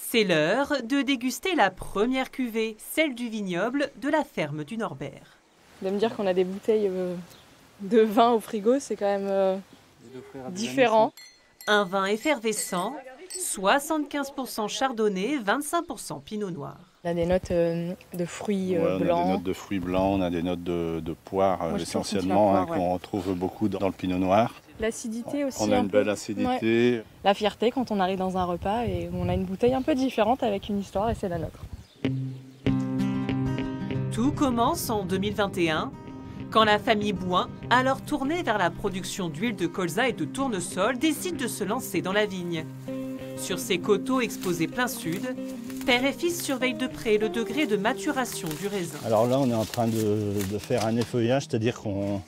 C'est l'heure de déguster la première cuvée, celle du vignoble de la ferme du Norbert. De me dire qu'on a des bouteilles de vin au frigo, c'est quand même différent. Un vin effervescent, 75% chardonnay, 25% pinot noir. On a des notes de fruits blancs. On a des notes de fruits blancs, on a des notes de poire essentiellement, qu'on retrouve beaucoup dans le pinot noir. L'acidité aussi. On a une belle acidité. Ouais. La fierté quand on arrive dans un repas et on a une bouteille un peu différente avec une histoire et c'est la nôtre. Tout commence en 2021, quand la famille Bouin, alors tournée vers la production d'huile de colza et de tournesol, décide de se lancer dans la vigne. Sur ces coteaux exposés plein sud, père et fils surveillent de près le degré de maturation du raisin. Alors là, on est en train de faire un effeuillage, c'est-à-dire qu'on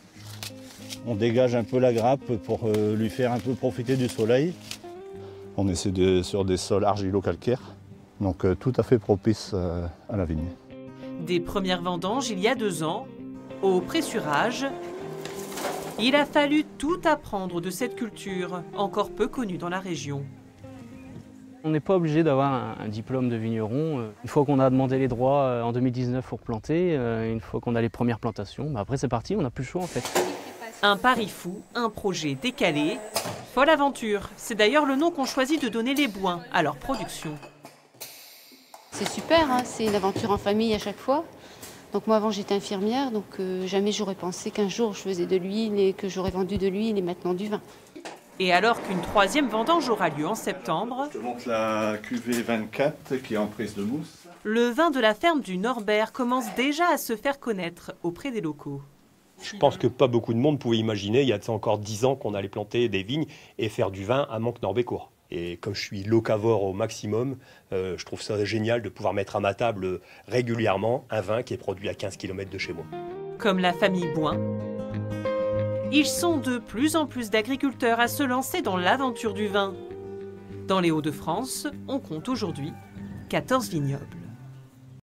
dégage un peu la grappe pour lui faire un peu profiter du soleil. On est sur des sols argilo-calcaires, donc tout à fait propice à la vigne. Des premières vendanges il y a 2 ans, au pressurage, il a fallu tout apprendre de cette culture, encore peu connue dans la région. On n'est pas obligé d'avoir un diplôme de vigneron. Une fois qu'on a demandé les droits en 2019 pour planter, une fois qu'on a les premières plantations, après c'est parti, on n'a plus le choix en fait. Un pari fou, un projet décalé, folle aventure. C'est d'ailleurs le nom qu'ont choisi de donner les Bouin à leur production. C'est super, hein, c'est une aventure en famille à chaque fois. Donc moi avant j'étais infirmière, donc jamais j'aurais pensé qu'un jour je faisais de l'huile et que j'aurais vendu de l'huile et maintenant du vin. Et alors qu'une 3e vendange aura lieu en septembre, Je te montre la cuvée 24 qui est en prise de mousse. le vin de la ferme du Norbert commence déjà à se faire connaître auprès des locaux. Je pense que pas beaucoup de monde pouvait imaginer, il y a de ça encore 10 ans, qu'on allait planter des vignes et faire du vin à Manque-Norbécourt. Et comme je suis locavore au maximum, je trouve ça génial de pouvoir mettre à ma table régulièrement un vin qui est produit à 15 km de chez moi. Comme la famille Bouin, ils sont de plus en plus d'agriculteurs à se lancer dans l'aventure du vin. Dans les Hauts-de-France, on compte aujourd'hui 14 vignobles.